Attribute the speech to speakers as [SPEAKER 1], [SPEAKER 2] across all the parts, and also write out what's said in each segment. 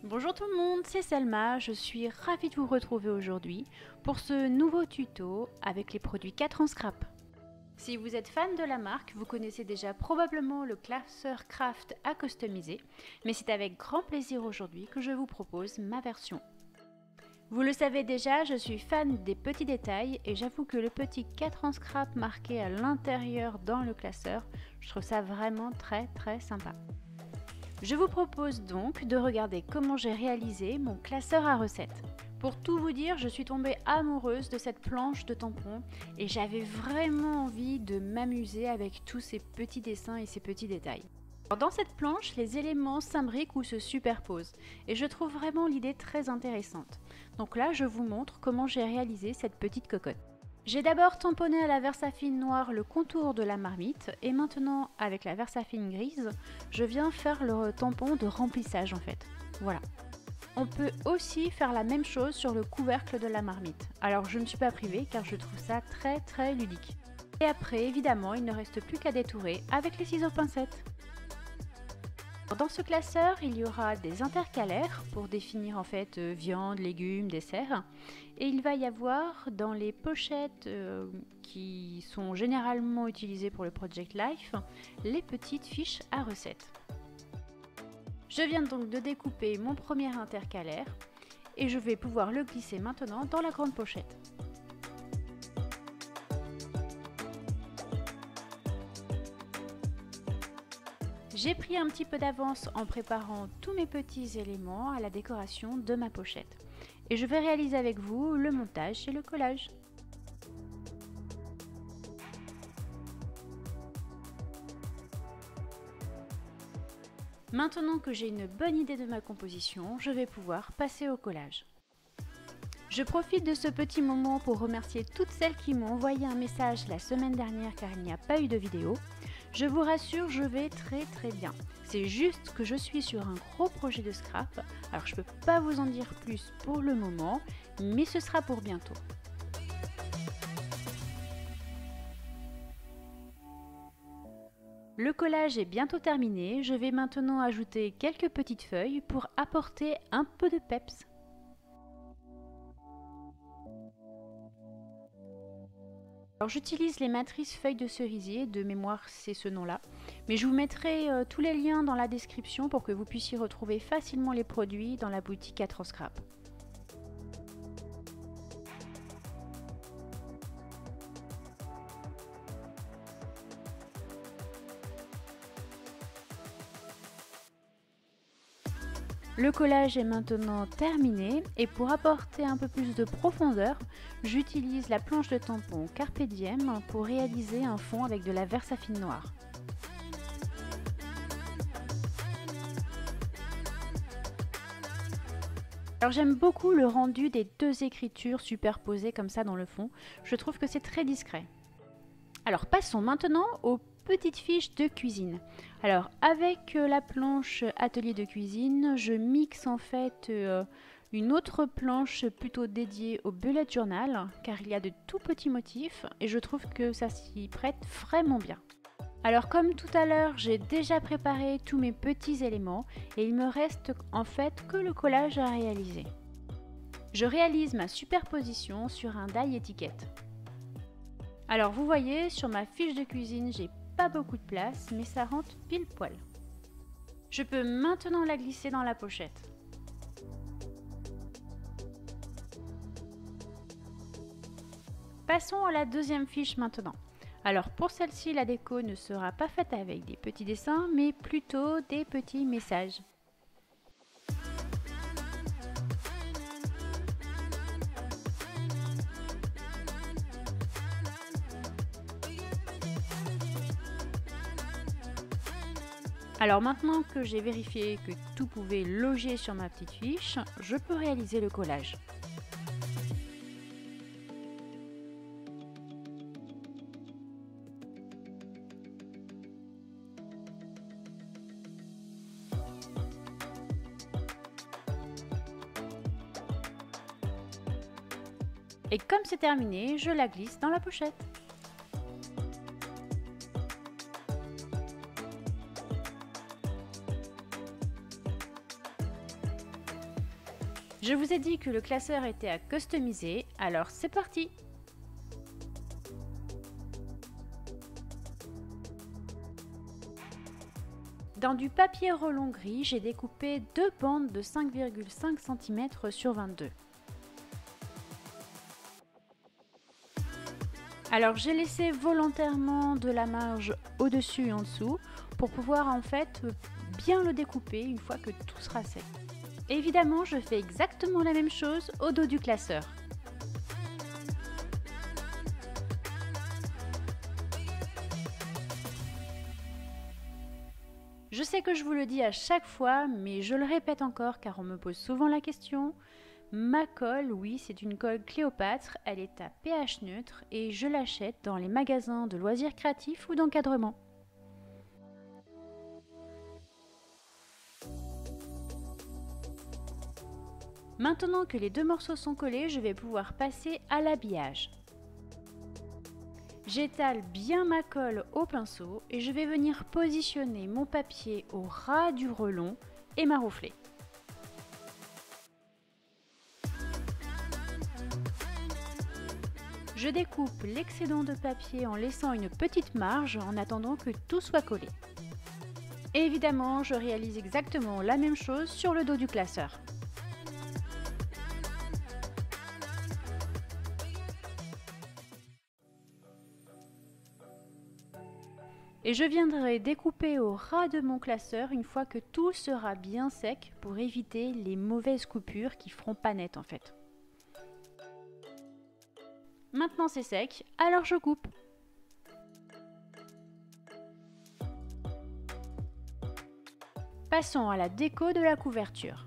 [SPEAKER 1] Bonjour tout le monde, c'est Selma, je suis ravie de vous retrouver aujourd'hui pour ce nouveau tuto avec les produits 4 en scrap. Si vous êtes fan de la marque, vous connaissez déjà probablement le classeur craft à customiser, mais c'est avec grand plaisir aujourd'hui que je vous propose ma version. Vous le savez déjà, je suis fan des petits détails et j'avoue que le petit 4 en scrap marqué à l'intérieur dans le classeur, je trouve ça vraiment très sympa. Je vous propose donc de regarder comment j'ai réalisé mon classeur à recettes. Pour tout vous dire, je suis tombée amoureuse de cette planche de tampons et j'avais vraiment envie de m'amuser avec tous ces petits dessins et ces petits détails. Dans cette planche, les éléments s'imbriquent ou se superposent et je trouve vraiment l'idée très intéressante. Donc là, je vous montre comment j'ai réalisé cette petite cocotte. J'ai d'abord tamponné à la Versafine noire le contour de la marmite et maintenant avec la Versafine grise, je viens faire le tampon de remplissage en fait. Voilà. On peut aussi faire la même chose sur le couvercle de la marmite. Alors je ne me suis pas privée car je trouve ça très ludique. Et après évidemment il ne reste plus qu'à détourer avec les ciseaux pincettes. Dans ce classeur, il y aura des intercalaires pour définir en fait viande, légumes, dessert. Et il va y avoir dans les pochettes qui sont généralement utilisées pour le Project Life, les petites fiches à recettes. Je viens donc de découper mon premier intercalaire et je vais pouvoir le glisser maintenant dans la grande pochette. J'ai pris un petit peu d'avance en préparant tous mes petits éléments à la décoration de ma pochette. Et je vais réaliser avec vous le montage et le collage. Maintenant que j'ai une bonne idée de ma composition, je vais pouvoir passer au collage. Je profite de ce petit moment pour remercier toutes celles qui m'ont envoyé un message la semaine dernière car il n'y a pas eu de vidéo. Je vous rassure, je vais très bien. C'est juste que je suis sur un gros projet de scrap, alors je ne peux pas vous en dire plus pour le moment, mais ce sera pour bientôt. Le collage est bientôt terminé, je vais maintenant ajouter quelques petites feuilles pour apporter un peu de peps. Alors j'utilise les matrices feuilles de cerisier, de mémoire c'est ce nom-là, mais je vous mettrai tous les liens dans la description pour que vous puissiez retrouver facilement les produits dans la boutique 4 en scrap. Le collage est maintenant terminé et pour apporter un peu plus de profondeur, j'utilise la planche de tampon Carpe Diem pour réaliser un fond avec de la Versafine noire. Alors j'aime beaucoup le rendu des deux écritures superposées comme ça dans le fond, je trouve que c'est très discret. Alors passons maintenant aux petites fiches de cuisine. Alors avec la planche atelier de cuisine, je mixe en fait une autre planche plutôt dédiée au bullet journal car il y a de tout petits motifs et je trouve que ça s'y prête vraiment bien. Alors comme tout à l'heure, j'ai déjà préparé tous mes petits éléments et il me reste en fait que le collage à réaliser. Je réalise ma superposition sur un die étiquette. Alors vous voyez, sur ma fiche de cuisine, j'ai pas beaucoup de place, mais ça rentre pile poil. Je peux maintenant la glisser dans la pochette. Passons à la deuxième fiche maintenant. Alors pour celle-ci, la déco ne sera pas faite avec des petits dessins, mais plutôt des petits messages. Alors maintenant que j'ai vérifié que tout pouvait loger sur ma petite fiche, je peux réaliser le collage. Et comme c'est terminé, je la glisse dans la pochette. Je vous ai dit que le classeur était à customiser, alors c'est parti! Dans du papier relon gris, j'ai découpé deux bandes de 5,5 cm sur 22. Alors j'ai laissé volontairement de la marge au-dessus et en dessous pour pouvoir en fait bien le découper une fois que tout sera sec. Évidemment, je fais exactement la même chose au dos du classeur. Je sais que je vous le dis à chaque fois, mais je le répète encore car on me pose souvent la question. Ma colle, oui, c'est une colle Cléopâtre, elle est à pH neutre et je l'achète dans les magasins de loisirs créatifs ou d'encadrement. Maintenant que les deux morceaux sont collés, je vais pouvoir passer à l'habillage. J'étale bien ma colle au pinceau et je vais venir positionner mon papier au ras du relon et maroufler. Je découpe l'excédent de papier en laissant une petite marge en attendant que tout soit collé. Évidemment, je réalise exactement la même chose sur le dos du classeur. Et je viendrai découper au ras de mon classeur une fois que tout sera bien sec pour éviter les mauvaises coupures qui feront pas net en fait. Maintenant c'est sec, alors je coupe. Passons à la déco de la couverture.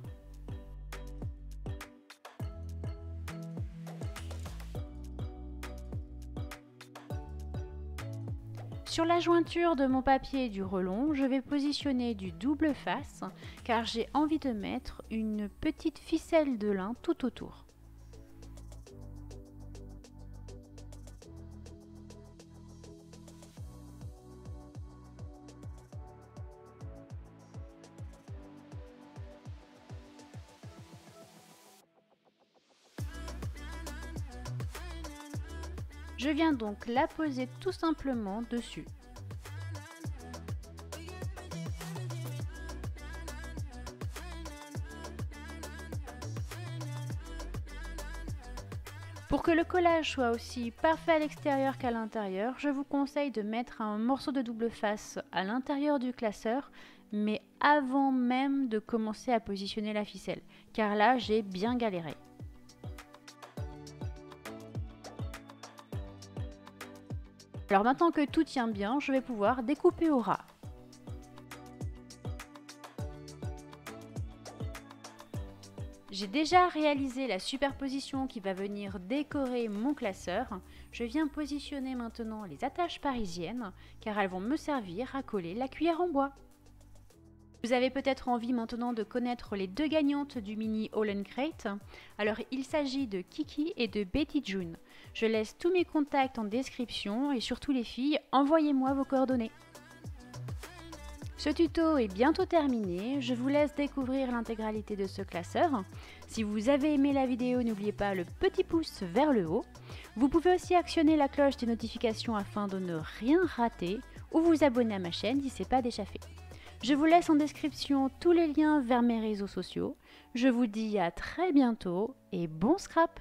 [SPEAKER 1] Sur la jointure de mon papier du relon, je vais positionner du double face car j'ai envie de mettre une petite ficelle de lin tout autour. Je viens donc la poser tout simplement dessus. Pour que le collage soit aussi parfait à l'extérieur qu'à l'intérieur, je vous conseille de mettre un morceau de double face à l'intérieur du classeur, mais avant même de commencer à positionner la ficelle, car là j'ai bien galéré. Alors maintenant que tout tient bien, je vais pouvoir découper au ras. J'ai déjà réalisé la superposition qui va venir décorer mon classeur. Je viens positionner maintenant les attaches parisiennes car elles vont me servir à coller la cuillère en bois. Vous avez peut-être envie maintenant de connaître les deux gagnantes du mini Haul and Crate. Alors il s'agit de Kiki et de Betty June. Je laisse tous mes contacts en description et surtout les filles, envoyez-moi vos coordonnées. Ce tuto est bientôt terminé, je vous laisse découvrir l'intégralité de ce classeur. Si vous avez aimé la vidéo, n'oubliez pas le petit pouce vers le haut. Vous pouvez aussi actionner la cloche des notifications afin de ne rien rater ou vous abonner à ma chaîne si ce n'est pas déjà fait. Je vous laisse en description tous les liens vers mes réseaux sociaux. Je vous dis à très bientôt et bon scrap!